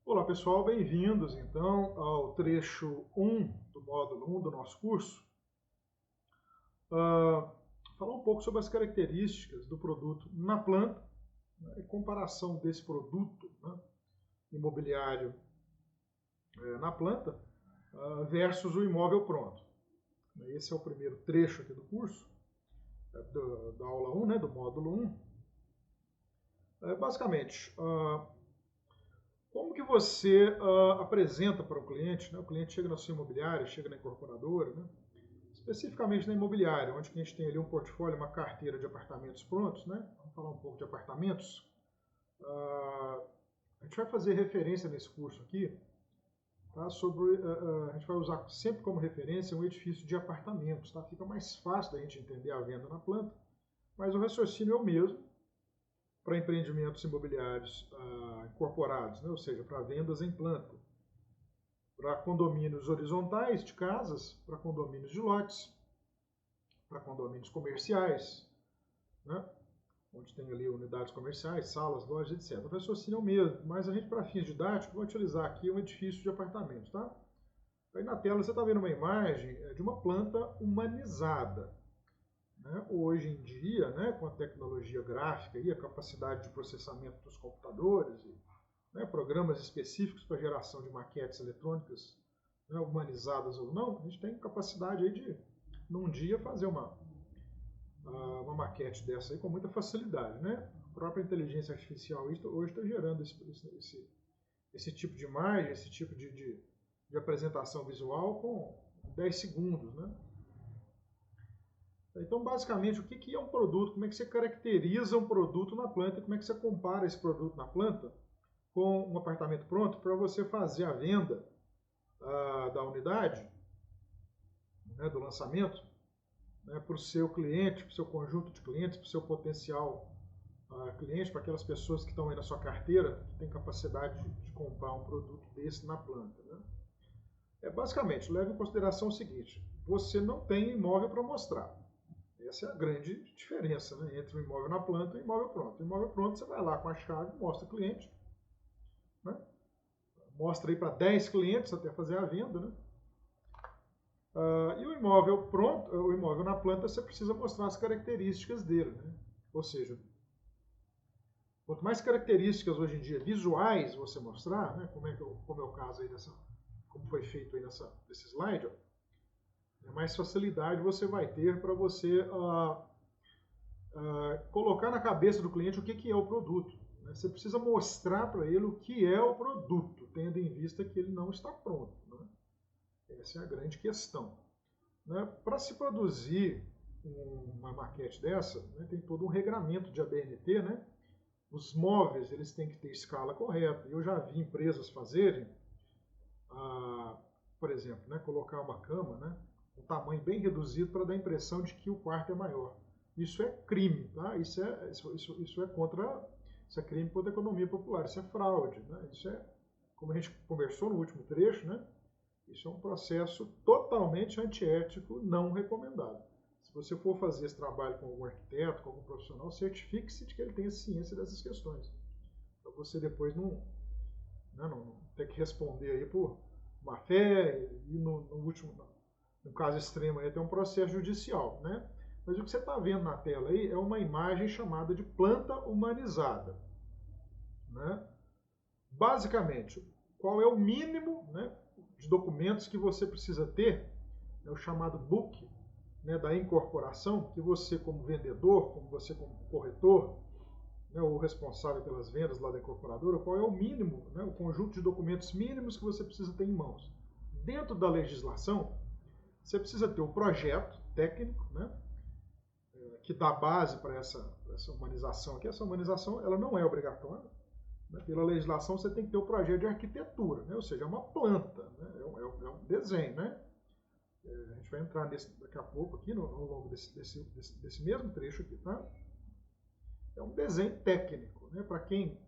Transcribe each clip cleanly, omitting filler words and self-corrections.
Olá pessoal, bem-vindos então ao trecho 1 do módulo 1 do nosso curso. Falar um pouco sobre as características do produto na planta, né, e comparação desse produto, né, imobiliário na planta versus o imóvel pronto. Esse é o primeiro trecho aqui do curso, da aula 1, né, do módulo 1. Basicamente, como que você apresenta para o cliente, né? O cliente chega na sua imobiliária, chega na incorporadora, né? Especificamente na imobiliária, onde a gente tem ali um portfólio, uma carteira de apartamentos prontos, né? Vamos falar um pouco de apartamentos. A gente vai fazer referência nesse curso aqui, tá? A gente vai usar sempre como referência um edifício de apartamentos, tá? Fica mais fácil da gente entender a venda na planta, mas o raciocínio é o mesmo para empreendimentos imobiliários incorporados, né? Ou seja, para vendas em planta, para condomínios horizontais de casas, para condomínios de lotes, para condomínios comerciais, né? Onde tem ali unidades comerciais, salas, lojas, etc. O raciocínio é o mesmo, mas a gente, para fins didáticos, vai utilizar aqui um edifício de apartamentos, tá? Aí na tela você está vendo uma imagem de uma planta humanizada. Né? Hoje em dia, né, com a tecnologia gráfica e a capacidade de processamento dos computadores, né, programas específicos para geração de maquetes eletrônicas, né, humanizadas ou não, a gente tem capacidade aí de, num dia, fazer uma maquete dessa aí com muita facilidade. Né? A própria inteligência artificial hoje está gerando esse tipo de imagem, esse tipo de apresentação visual com 10 segundos. Né? Então, basicamente, o que é um produto? Como é que você caracteriza um produto na planta? Como é que você compara esse produto na planta com um apartamento pronto para você fazer a venda da unidade, né, do lançamento, né, para o seu cliente, para o seu conjunto de clientes, para o seu potencial cliente, para aquelas pessoas que estão aí na sua carteira, que têm capacidade de comprar um produto desse na planta. Né? Basicamente, leve em consideração o seguinte: você não tem imóvel para mostrar. Essa é a grande diferença, né, entre o imóvel na planta e o imóvel pronto. O imóvel pronto, você vai lá com a chave, mostra o cliente, né? Mostra aí para 10 clientes até fazer a venda. Né? E o imóvel pronto, o imóvel na planta, você precisa mostrar as características dele. Né? Ou seja, quanto mais características hoje em dia visuais você mostrar, né, como é o caso aí como foi feito aí nesse slide, ó, mais facilidade você vai ter para você colocar na cabeça do cliente o que é o produto. Né? Você precisa mostrar para ele o que é o produto, tendo em vista que ele não está pronto. Né? Essa é a grande questão. Né? Para se produzir uma maquete dessa, né, tem todo um regramento de ABNT. Né? Os móveis eles têm que ter escala correta. Eu já vi empresas fazerem, por exemplo, né, colocar uma cama, né, um tamanho bem reduzido para dar a impressão de que o quarto é maior. Isso é crime, tá? Isso é crime contra a economia popular, isso é fraude, né? Isso é, como a gente conversou no último trecho, né? Isso é um processo totalmente antiético, não recomendado. Se você for fazer esse trabalho com algum arquiteto, com algum profissional, certifique-se de que ele tenha ciência dessas questões, para você depois não ter que responder aí por má fé e no caso extremo aí, até um processo judicial, né? Mas o que você está vendo na tela aí é uma imagem chamada de planta humanizada. Né? Basicamente, qual é o mínimo, né, de documentos que você precisa ter, é o chamado book, né, da incorporação, que você como vendedor, como você como corretor, né, ou responsável pelas vendas lá da incorporadora, qual é o mínimo, né, o conjunto de documentos mínimos que você precisa ter em mãos. Dentro da legislação, você precisa ter o projeto técnico, né, que dá base para essa humanização aqui. Essa humanização ela não é obrigatória. Né? Pela legislação, você tem que ter o projeto de arquitetura, né? Ou seja, é uma planta, né? É um desenho. Né? A gente vai entrar daqui a pouco aqui, ao longo desse mesmo trecho aqui. Tá? É um desenho técnico. Né? Para quem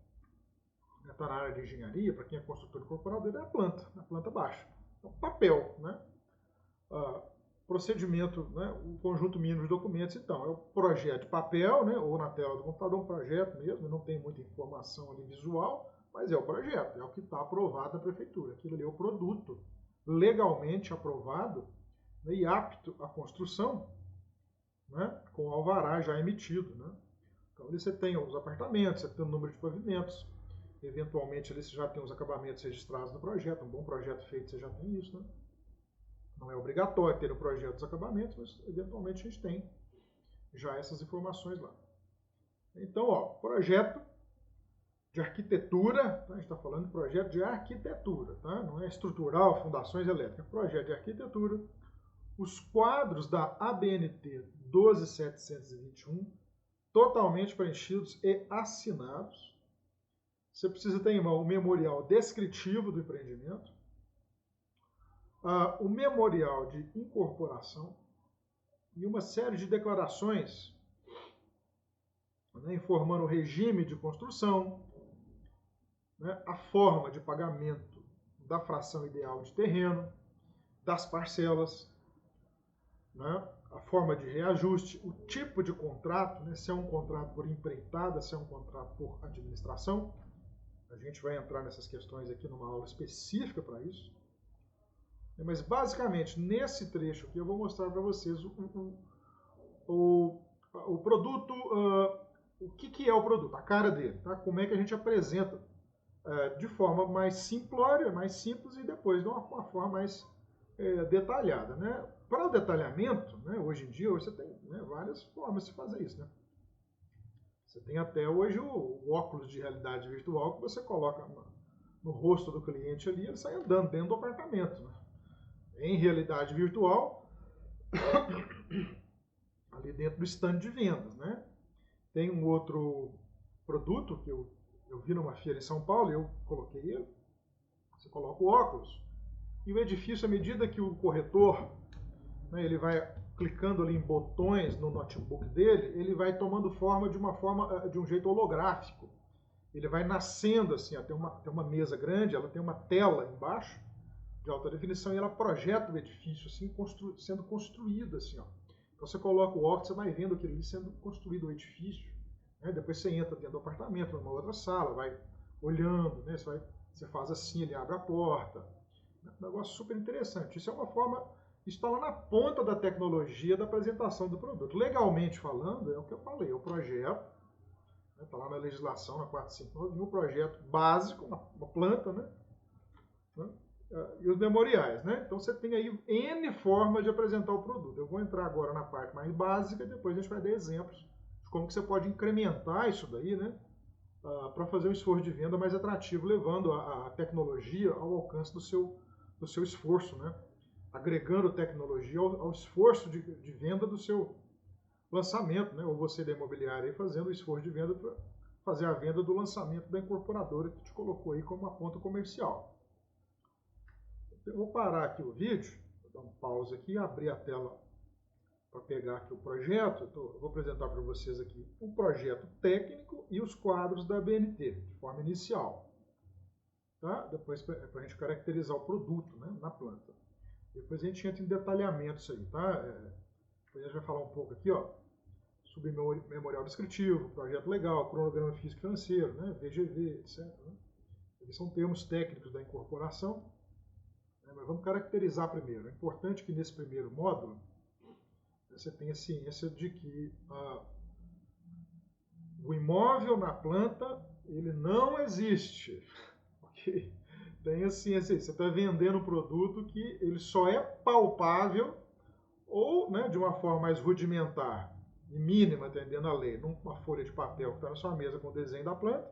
está na área de engenharia, para quem é construtor incorporador, é a planta baixa. É um papel. Né? Procedimento, né, o conjunto mínimo de documentos, então, é o projeto de papel, né, ou na tela do computador, um projeto mesmo, não tem muita informação ali visual, mas é o projeto, é o que está aprovado na prefeitura. Aquilo ali é o produto legalmente aprovado, né, e apto à construção, né, com o alvará já emitido. Né? Então ali você tem os apartamentos, você tem o número de pavimentos, eventualmente ali você já tem os acabamentos registrados no projeto, um bom projeto feito você já tem isso. Né? Não é obrigatório ter o projeto dos acabamentos, mas eventualmente a gente tem já essas informações lá. Então, ó, projeto de arquitetura, tá? A gente está falando de projeto de arquitetura, tá? Não é estrutural, fundações elétricas, projeto de arquitetura. Os quadros da ABNT 12721, totalmente preenchidos e assinados. Você precisa ter em mão o memorial descritivo do empreendimento, o memorial de incorporação e uma série de declarações, né, informando o regime de construção, né, a forma de pagamento da fração ideal de terreno, das parcelas, né, a forma de reajuste, o tipo de contrato, né, se é um contrato por empreitada, se é um contrato por administração. A gente vai entrar nessas questões aqui numa aula específica para isso. Mas basicamente, nesse trecho aqui, eu vou mostrar para vocês o produto, o que é o produto, a cara dele, tá? Como é que a gente apresenta de forma mais simplória, mais simples e depois de uma forma mais detalhada. Né? Para o detalhamento, né, hoje em dia, você tem, né, várias formas de fazer isso. Né? Você tem até hoje o óculos de realidade virtual que você coloca no rosto do cliente ali, ele sai andando dentro do apartamento. Né? Em realidade virtual, ali dentro do stand de vendas. Né? Tem um outro produto que eu vi numa feira em São Paulo, eu coloquei ele. Você coloca o óculos e o edifício, à medida que o corretor, né, ele vai clicando ali em botões no notebook dele, ele vai tomando forma de um jeito holográfico. Ele vai nascendo assim, ó, tem uma mesa grande, ela tem uma tela embaixo de alta definição e ela projeta o edifício assim, sendo construído assim, ó. Então você coloca o óculos, você vai vendo aquilo ali sendo construído o edifício. Né? Depois você entra dentro do apartamento, numa outra sala, vai olhando, né? Você faz assim, ele abre a porta. Um negócio super interessante. Isso é uma forma, isso está lá na ponta da tecnologia da apresentação do produto. Legalmente falando, é o que eu falei, é o projeto, está lá na legislação, na 459, um projeto básico, uma planta, né? E os memoriais, né? Então você tem aí N formas de apresentar o produto. Eu vou entrar agora na parte mais básica e depois a gente vai dar exemplos de como que você pode incrementar isso daí, né? Para fazer um esforço de venda mais atrativo, levando a tecnologia ao alcance do seu esforço, né? Agregando tecnologia ao esforço de venda do seu lançamento, né? Ou você da imobiliária aí fazendo o esforço de venda para fazer a venda do lançamento da incorporadora que te colocou aí como uma ponta comercial. Eu vou parar aqui o vídeo, vou dar um pause aqui, abrir a tela para pegar aqui o projeto. Eu vou apresentar para vocês aqui o projeto técnico e os quadros da ABNT, de forma inicial. Tá? Depois para a gente caracterizar o produto, né, na planta. Depois a gente entra em detalhamentos aí, tá? Depois a gente vai falar um pouco aqui, ó, sobre memorial descritivo, projeto legal, cronograma físico e financeiro, né, VGV, etc. Né? Eles são termos técnicos da incorporação, né, mas vamos caracterizar primeiro. É importante que nesse primeiro módulo você tenha ciência de que o imóvel na planta ele não existe. Okay? Tenha ciência, você está vendendo um produto que ele só é palpável ou, né, de uma forma mais rudimentar e mínima, atendendo a lei, numa folha de papel que está na sua mesa com o desenho da planta,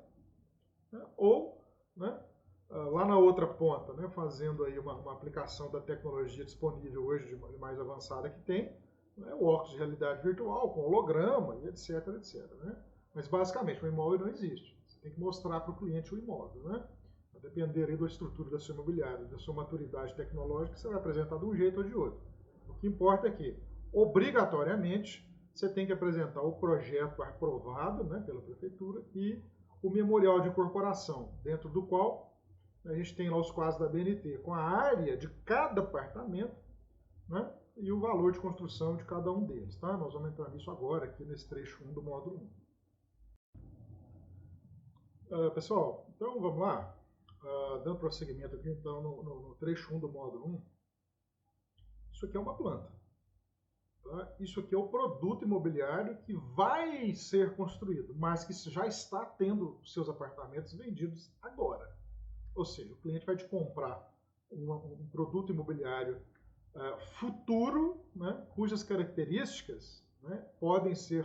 né, ou, né, lá na outra ponta, né, fazendo aí uma aplicação da tecnologia disponível hoje de mais avançada que tem, né, o óculos de realidade virtual com holograma e etc, etc. Né? Mas basicamente o imóvel não existe. Você tem que mostrar para o cliente o imóvel, né? A depender aí da estrutura da sua imobiliária, da sua maturidade tecnológica, você vai apresentar de um jeito ou de outro. O que importa é que, obrigatoriamente, você tem que apresentar o projeto aprovado, né, pela prefeitura e o memorial de incorporação, dentro do qual a gente tem lá os quadros da BNT, com a área de cada apartamento, né, e o valor de construção de cada um deles. Tá? Nós vamos entrar nisso agora, aqui nesse trecho 1 do módulo 1. Pessoal, então vamos lá. Dando prosseguimento aqui, então, no trecho 1 do módulo 1. Isso aqui é uma planta. Tá? Isso aqui é o produto imobiliário que vai ser construído, mas que já está tendo seus apartamentos vendidos agora. Ou seja, o cliente vai te comprar um produto imobiliário futuro, né, cujas características, né, podem ser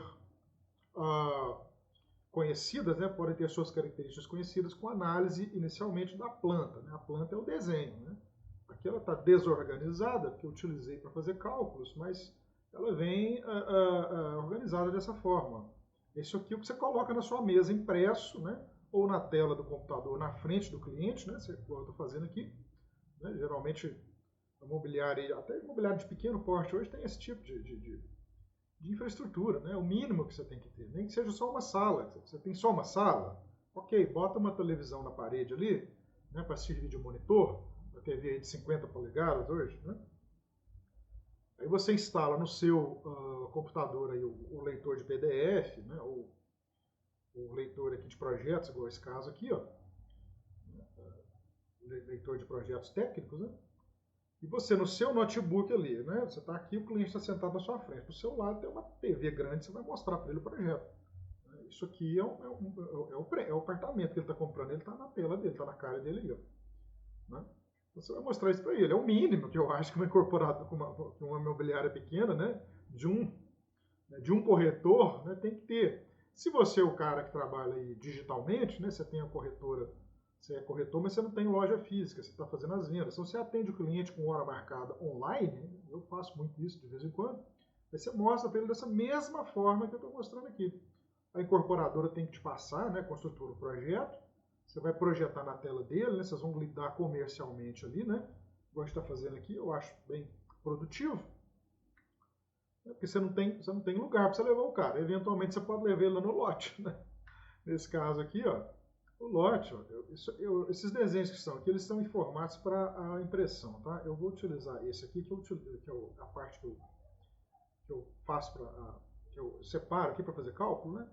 conhecidas, né, podem ter suas características conhecidas com análise inicialmente da planta. Né? A planta é o desenho. Né? Aqui ela está desorganizada, porque eu utilizei para fazer cálculos, mas ela vem organizada dessa forma. Esse aqui é o que você coloca na sua mesa impresso, né? Ou na tela do computador, na frente do cliente, né? Igual eu estou fazendo aqui. Né? Geralmente, imobiliário, até imobiliário de pequeno porte hoje tem esse tipo de infraestrutura, né? O mínimo que você tem que ter. Nem que seja só uma sala. Você tem só uma sala? Ok, bota uma televisão na parede ali, né? Para servir de monitor, uma TV aí de 50 polegadas hoje, né? Aí você instala no seu computador aí o leitor de PDF, né, ou o leitor aqui de projetos, igual esse caso aqui, ó, leitor de projetos técnicos, né? E você no seu notebook ali, né? Você está aqui, o cliente está sentado na sua frente. Do seu lado tem uma TV grande, você vai mostrar para ele o projeto. Isso aqui é o apartamento que ele está comprando, ele está na tela dele, está na cara dele aí, ó. Né? Você vai mostrar isso para ele. É o mínimo que eu acho que uma incorporada com uma imobiliária pequena, né, de um corretor, né, tem que ter. Se você é o cara que trabalha aí digitalmente, né, você tem a corretora, você é corretor, mas você não tem loja física, você está fazendo as vendas. Então você atende o cliente com hora marcada online, eu faço muito isso de vez em quando, aí você mostra para ele dessa mesma forma que eu estou mostrando aqui. A incorporadora tem que te passar, né, construtor do projeto, você vai projetar na tela dele, né? Vocês vão lidar comercialmente ali, né? Igual a gente está fazendo aqui, eu acho bem produtivo. Né? Porque você não tem lugar para você levar o cara. Eventualmente você pode levar ele lá no lote. Né? Nesse caso aqui, ó, o lote, ó, esses desenhos que estão aqui, eles estão em formatos para a impressão. Tá? Eu vou utilizar esse aqui, que é a parte que eu faço, que eu separo aqui para fazer cálculo, né?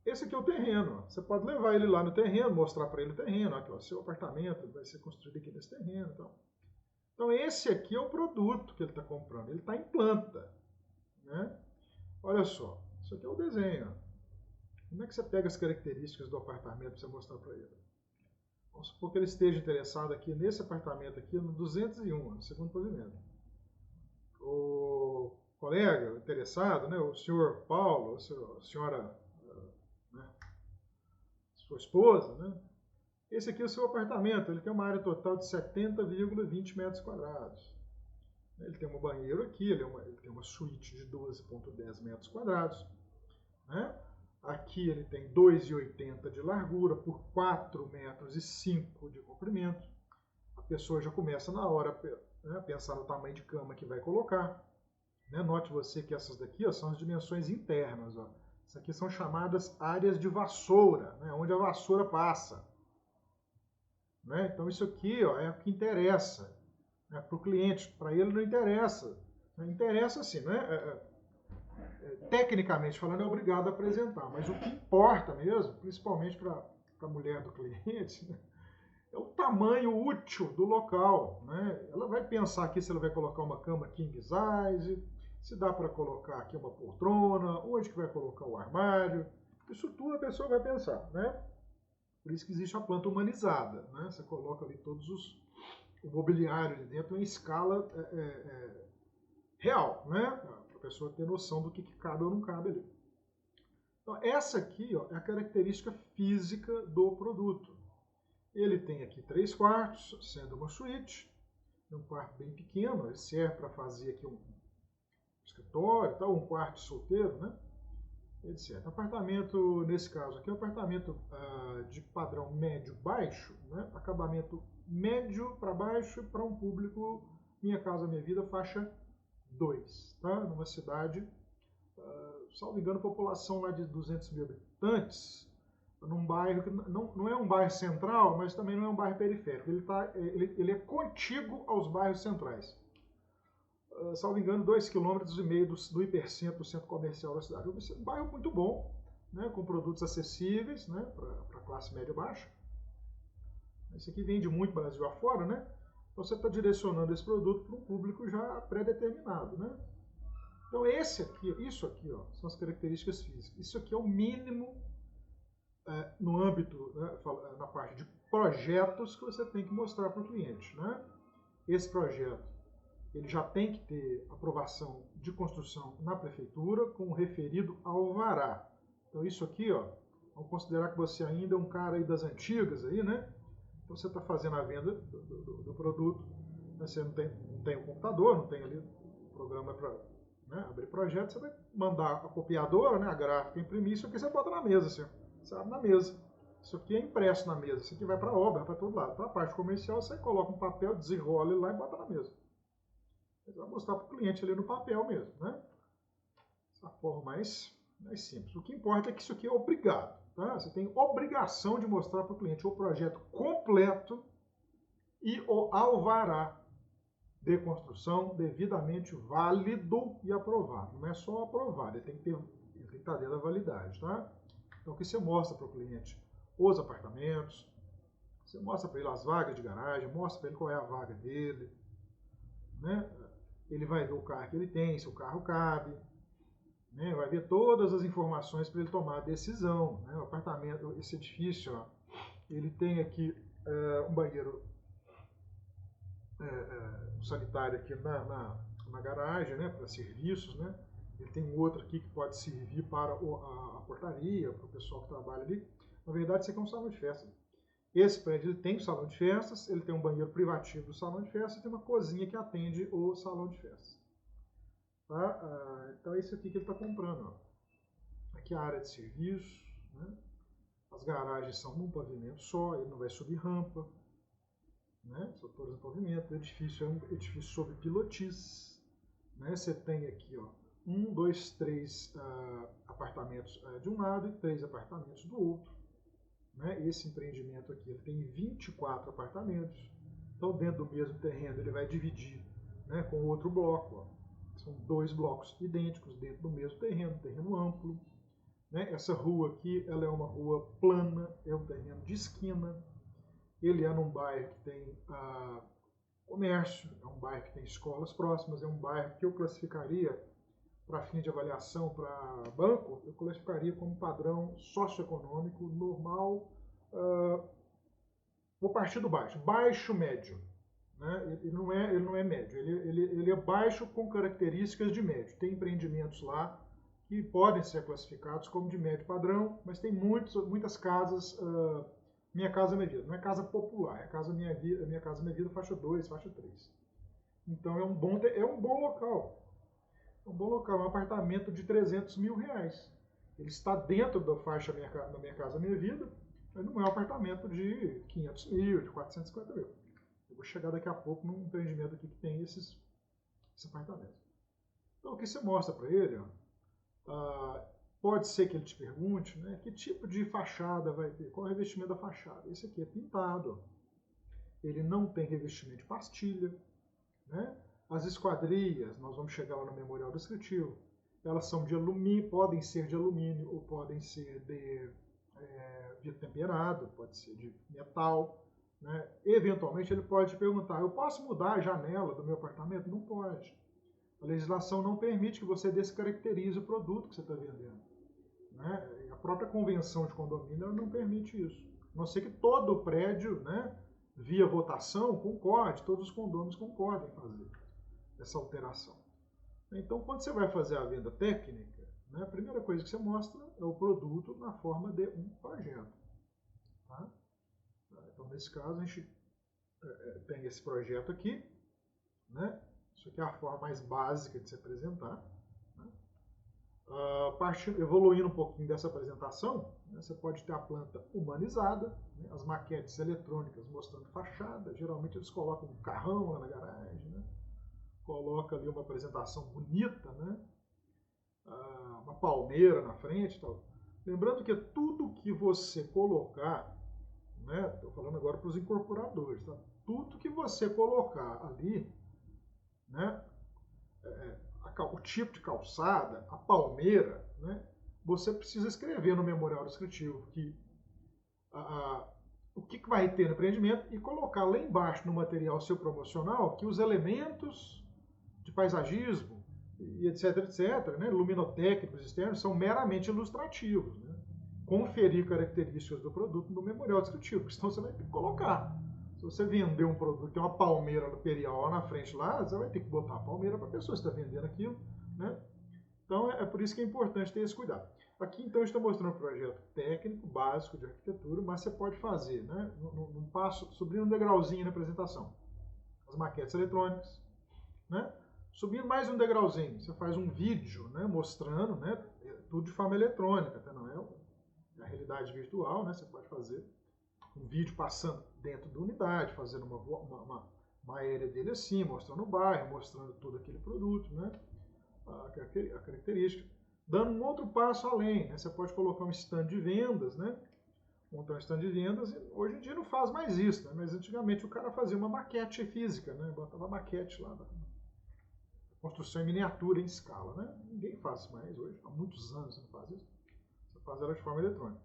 Esse aqui é o terreno. Você pode levar ele lá no terreno, mostrar para ele o terreno. Aqui, ó, seu apartamento vai ser construído aqui nesse terreno. Então, esse aqui é o produto que ele está comprando. Ele está em planta. Né? Olha só, isso aqui é o desenho. Como é que você pega as características do apartamento para você mostrar para ele? Vamos supor que ele esteja interessado aqui nesse apartamento aqui, no 201, no segundo pavimento. O colega interessado, né, o senhor Paulo, a senhora... sua esposa, né? Esse aqui é o seu apartamento, ele tem uma área total de 70,20 metros quadrados. Ele tem um banheiro aqui, ele tem uma suíte de 12,10 metros quadrados. Né? Aqui ele tem 2,80 de largura por 4,05 metros de comprimento. A pessoa já começa na hora, né, pensar no tamanho de cama que vai colocar. Né? Note você que essas daqui, ó, são as dimensões internas. Ó. Isso aqui são chamadas áreas de vassoura, né, onde a vassoura passa. Né? Então isso aqui, ó, é o que interessa, né, para o cliente. Para ele não interessa. Né? Interessa assim, né? Tecnicamente falando, é obrigado a apresentar. Mas o que importa mesmo, principalmente para a mulher do cliente, né, é o tamanho útil do local. Né? Ela vai pensar aqui se ela vai colocar uma cama king size, se dá para colocar aqui uma poltrona, onde que vai colocar o armário. Isso tudo a pessoa vai pensar, né? Por isso que existe a planta humanizada, né? Você coloca ali o mobiliário ali dentro em escala real, né? Para a pessoa ter noção do que cabe ou não cabe ali. Então, essa aqui, ó, é a característica física do produto. Ele tem aqui 3 quartos, sendo uma suíte, um quarto bem pequeno, ele serve para fazer aqui um escritório, tal, um quarto solteiro, né? Etc. Apartamento, nesse caso aqui, é um apartamento de padrão médio-baixo, né? Acabamento médio para baixo para um público Minha Casa Minha Vida, faixa 2, tá? Numa cidade, salvo engano, população lá de 200 mil habitantes, num bairro que não é um bairro central, mas também não é um bairro periférico. Ele é contíguo aos bairros centrais. Salvo engano, 2,5 km do hipercentro, do centro comercial da cidade. Um bairro muito bom, né, com produtos acessíveis, né, para classe média baixa. Esse aqui vende muito Brasil afora, né? Então você está direcionando esse produto para um público já pré-determinado, né? Então isso aqui, ó, são as características físicas. Isso aqui é o mínimo no âmbito, né, na parte de projetos que você tem que mostrar para o cliente, né? Esse projeto, ele já tem que ter aprovação de construção na prefeitura com o referido alvará. Então isso aqui, ó, vamos considerar que você ainda é um cara aí das antigas aí, né? Então você está fazendo a venda do produto, né? Você não tem o computador, não tem ali o programa para, né, abrir projeto, você vai mandar a copiadora, né, a gráfica, imprimir, isso aqui você bota na mesa, assim, você abre na mesa. Isso aqui é impresso na mesa, isso aqui vai para a obra, para todo lado. Para a parte comercial, você coloca um papel, desenrola ele lá e bota na mesa. Você vai mostrar para o cliente ali no papel mesmo, né? Essa forma mais simples. O que importa é que isso aqui é obrigado. Tá? Você tem obrigação de mostrar para o cliente o projeto completo e o alvará de construção devidamente válido e aprovado. Não é só aprovado, ele tem que estar dentro da validade. Tá? Então, o que você mostra para o cliente? Os apartamentos, você mostra para ele as vagas de garagem, mostra para ele qual é a vaga dele, né? Ele vai ver o carro que ele tem, se o carro cabe, né? Vai ver todas as informações para ele tomar a decisão, né? O apartamento, esse edifício, ó, ele tem aqui um banheiro, um sanitário aqui na garagem, né? Para serviços, né? Ele tem um outro aqui que pode servir para a portaria, para o pessoal que trabalha ali. Na verdade, isso aqui é um salão de festa. Esse prédio ele tem um salão de festas, ele tem um banheiro privativo do salão de festas e tem uma cozinha que atende o salão de festas. Tá? Então é isso aqui que ele está comprando. Ó. Aqui a área de serviço, né? As garagens são num pavimento só, ele não vai subir rampa, né? São todas em pavimento. O edifício é um edifício sob pilotis. Né? Você tem aqui, ó, 1, 2, 3 apartamentos de um lado e 3 apartamentos do outro. Né? Esse empreendimento aqui ele tem 24 apartamentos. Então, dentro do mesmo terreno, ele vai dividir, né, com outro bloco. Ó. São 2 blocos idênticos dentro do mesmo terreno amplo. Né? Essa rua aqui ela é uma rua plana, é um terreno de esquina. Ele é num bairro que tem comércio, é um bairro que tem escolas próximas, é um bairro que eu classificaria, para fim de avaliação para banco, eu classificaria como padrão socioeconômico normal, vou partir do baixo, baixo médio. Né? Ele não é médio, ele é baixo com características de médio. Tem empreendimentos lá que podem ser classificados como de médio padrão, mas tem muitas casas, Minha Casa Minha Vida, não é casa popular, é Minha Casa Minha Vida faixa 2, faixa 3. Então é um bom local. Um bom local, um apartamento de 300 mil reais. Ele está dentro da faixa da Minha Casa Minha Vida, mas não é um apartamento de 500 mil, de 450 mil. Eu vou chegar daqui a pouco num empreendimento aqui que tem esses apartamentos. Então o que você mostra para ele, ó, pode ser que ele te pergunte, né, que tipo de fachada vai ter, qual é o revestimento da fachada. Esse aqui é pintado, ó. Ele não tem revestimento de pastilha, né? As esquadrias, nós vamos chegar lá no memorial descritivo, elas são de alumínio, podem ser de alumínio ou podem ser de vidro temperado, pode ser de metal. Né? Eventualmente ele pode te perguntar, eu posso mudar a janela do meu apartamento? Não pode. A legislação não permite que você descaracterize o produto que você está vendendo. Né? A própria convenção de condomínio ela não permite isso. A não ser que todo o prédio, né, via votação, concorde, todos os condôminos concordem em fazer essa alteração. Então, quando você vai fazer a venda técnica, né, a primeira coisa que você mostra é o produto na forma de um projeto. Tá? Então, nesse caso, a gente tem esse projeto aqui. Né? Isso aqui é a forma mais básica de se apresentar. Né? Evoluindo um pouquinho dessa apresentação, né, você pode ter a planta humanizada, né, as maquetes eletrônicas mostrando fachada. Geralmente eles colocam um carrão lá na garagem, né? Coloca ali uma apresentação bonita, né? Uma palmeira na frente, tal. Lembrando que tudo que você colocar, né? Estou falando agora para os incorporadores, tá? Tudo que você colocar ali, né? O tipo de calçada, a palmeira, né? Você precisa escrever no memorial descritivo que o que vai ter no empreendimento e colocar lá embaixo no material seu promocional que os elementos de paisagismo e etc, etc, né, luminotécnicos externos, são meramente ilustrativos. Né? Conferir características do produto no memorial descritivo, porque senão você vai ter que colocar. Se você vender um produto, tem uma palmeira no perial lá na frente, lá, você vai ter que botar a palmeira para a pessoa que está vendendo aquilo. Né? Então, é por isso que é importante ter esse cuidado. Aqui, então, está mostrando um projeto técnico, básico de arquitetura, mas você pode fazer, né, num passo, subindo um degrauzinho na apresentação. As maquetes eletrônicas, né? Subindo mais um degrauzinho, você faz um vídeo, né, mostrando, né, tudo de forma eletrônica, tá? Não é a realidade virtual, né? Você pode fazer um vídeo passando dentro da unidade, fazendo uma aérea dele assim, mostrando o bairro, mostrando todo aquele produto, né? A característica. Dando um outro passo além, né? Você pode colocar um stand de vendas, né? Montar um stand de vendas, e hoje em dia não faz mais isso, né? Mas antigamente o cara fazia uma maquete física, né? Botava uma maquete lá, construção em miniatura, em escala, né? Ninguém faz isso mais hoje, há muitos anos você não faz isso. Você faz ela de forma eletrônica.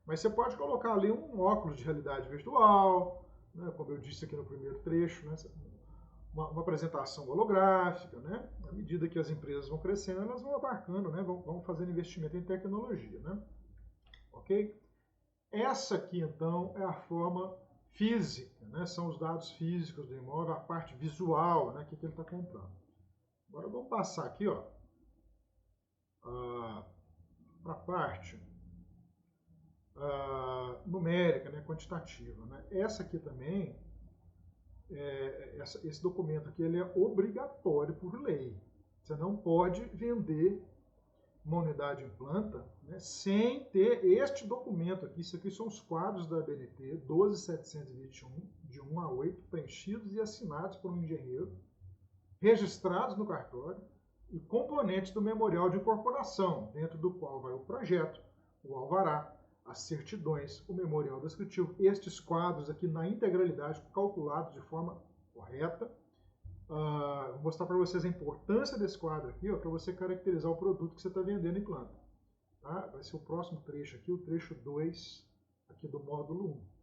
Mas você pode colocar ali um óculos de realidade virtual, né? Como eu disse aqui no primeiro trecho, né? Uma apresentação holográfica, né? À medida que as empresas vão crescendo, elas vão abarcando, né? Vão fazendo investimento em tecnologia, né? Ok? Essa aqui, então, é a forma física, né? São os dados físicos do imóvel, a parte visual, né? Que ele está comprando. Agora vamos passar aqui, ó, para a parte numérica, né? Quantitativa, né? Essa aqui também, esse documento aqui, ele é obrigatório por lei. Você não pode vender uma unidade em planta, né, sem ter este documento aqui. Isso aqui são os quadros da ABNT 12721, de 1 a 8, preenchidos e assinados por um engenheiro, registrados no cartório, e componentes do memorial de incorporação, dentro do qual vai o projeto, o alvará, as certidões, o memorial descritivo, estes quadros aqui na integralidade, calculados de forma correta. Vou mostrar para vocês a importância desse quadro aqui, para você caracterizar o produto que você está vendendo em planta. Tá? Vai ser o próximo trecho aqui, o trecho 2 aqui do módulo 1.